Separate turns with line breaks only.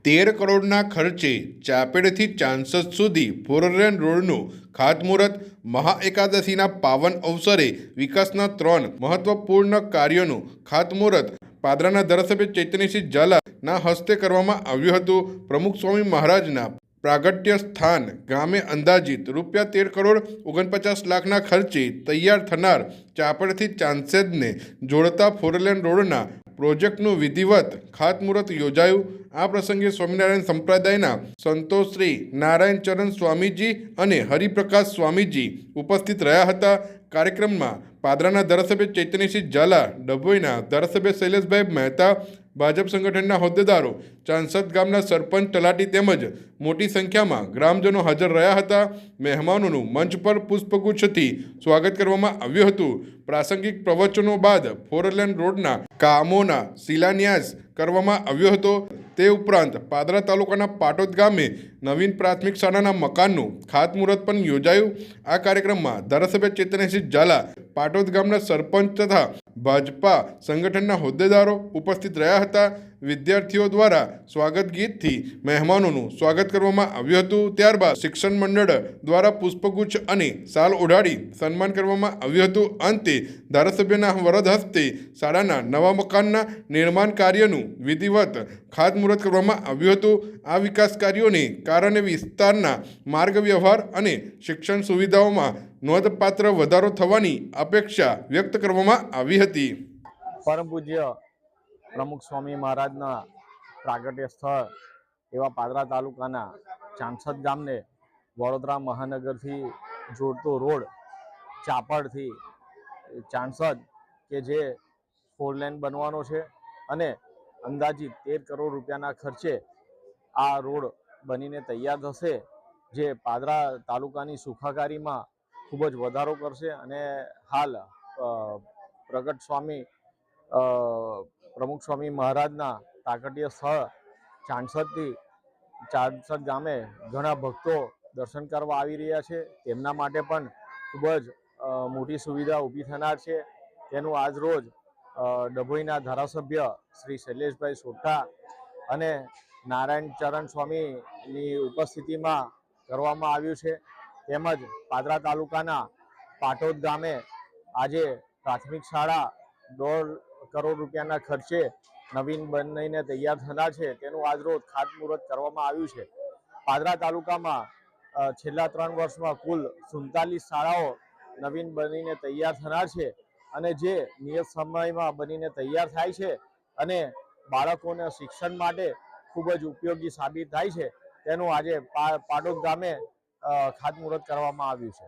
13 કરોડના ખર્ચે ચાપેડથી ચાંસદ સુધી ફોરલેન રોડનું ખાતમુહૂર્ત. મહાએકાદશીના પાવન અવસરે વિકાસના 3 મહત્વપૂર્ણ કાર્યોનું ખાતમુહૂર્ત પાદરાના ધારાસભ્ય ચૈતન્યસિંહ ઝાલાના હસ્તે કરવામાં આવ્યું હતું. પ્રમુખ સ્વામી મહારાજના પ્રાગટ્ય સ્થાન ગામે અંદાજિત ₹13,49,00,000ના ખર્ચે તૈયાર થનાર ચાપડથી ચાંસદને જોડતા ફોરલેન રોડના પ્રોજેક્ટનું વિધિવત ખાતમુહૂર્ત યોજાયું. આ પ્રસંગે સ્વામિનારાયણ સંપ્રદાયના સંતો શ્રી નારાયણચરણ સ્વામીજી અને હરિપ્રકાશ સ્વામીજી ઉપસ્થિત રહ્યા હતા. કાર્યક્રમમાં પાદરાના ધારાસભ્ય ચૈતન્યસિંહ ઝાલા, ડભોઈના ધારાસભ્ય શૈલેષભાઈ મહેતા, ભાજપ સંગઠનના હોદ્દેદારો, ચાંસદ ગામના સરપંચ, તલાટી તેમજ મોટી સંખ્યામાં ગ્રામજનો હાજર રહ્યા હતા. મહેમાનોનું મંચ પર પુષ્પગુચ્છથી સ્વાગત કરવામાં આવ્યું હતું. પ્રાસંગિક પ્રવચનો બાદ ફોરલેન રોડના કામોના શિલાન્યાસ કરવામાં આવ્યો હતો. તે ઉપરાંત પાદરા તાલુકાના પાટોદ ગામે નવીન પ્રાથમિક શાળાના મકાનનું ખાતમુહૂર્ત પણ યોજાયું. આ કાર્યક્રમમાં ધારાસભ્ય ચૈતન્યસિંહ ઝાલા, પાટોદ ગામના સરપંચ તથા ભાજપા સંગઠનના હોદ્દેદારો ઉપસ્થિત રહ્યા હતા. વિદ્યાર્થીઓ દ્વારા સ્વાગત ગીતથી મહેમાનોનું સ્વાગત કરવામાં આવ્યું હતું. ત્યારબાદ શિક્ષણ મંડળ દ્વારા પુષ્પગુચ્છ અને શાલ ઓઢાડી સન્માન કરવામાં આવ્યું હતું. અંતે ધારાસભ્યના વરદ હસ્તે શાળાના નવા મકાનના નિર્માણ કાર્યનું વિધિવત ખાતમુહૂર્ત કરવામાં આવ્યું હતું. આ વિકાસ કાર્યોને કારણે વિસ્તારના માર્ગ વ્યવહાર અને શિક્ષણ સુવિધાઓમાં નોંધપાત્ર વધારો થવાની અપેક્ષા વ્યક્ત કરવામાં આવી હતી.
પરમ પૂજ્ય પ્રમુખ સ્વામી મહારાજના પ્રાગટ્ય સ્થળ એવા પાદરા તાલુકાના ચાંસદ ગામને વડોદરા મહાનગરથી જોડતો રોડ ચાપડથી ચાંસદ કે જે 4 લેન બનવાનો છે અને અંદાજિત 13 કરોડ રૂપિયાના ખર્ચે આ રોડ બનીને તૈયાર થશે, જે પાદરા તાલુકાની સુખાકારીમાં ખૂબ જ વધારો કરશે. અને હાલ પ્રગટ સ્વામી પ્રમુખ સ્વામી મહારાજના પ્રાગટ્ય સ્થળ ચાંસદ ગામે ઘણા ભક્તો દર્શન કરવા આવી રહ્યા છે. તેમના માટે પણ ખૂબ જ મોટી સુવિધા ઊભી થનાર છે. તેનું આજ રોજ ડભોઈના ધારાસભ્ય શ્રી શૈલેષભાઈ સોઢા અને નારાયણચરણ સ્વામીની ઉપસ્થિતિમાં કરવામાં આવ્યું છે. તેમજ પાદરા તાલુકાના પાટોદ ગામે આજે પ્રાથમિક શાળા 1.5 કરોડ રૂપિયાના ખર્ચે નવીન બનીને તૈયાર થનાર છે. તેનું આજરોજ ખાતમુહૂર્ત કરવામાં આવ્યું છે. પાદરા તાલુકામાં છેલ્લા 3 વર્ષમાં કુલ 47 શાળાઓ નવીન બનીને તૈયાર થનાર છે અને જે નિયત સમયમાં બનીને તૈયાર થાય છે અને બાળકોને શિક્ષણ માટે ખૂબ જ ઉપયોગી સાબિત થાય છે. તેનું આજે પાટોદ ગામે ખાતમુહૂર્ત કરવામાં આવ્યું છે.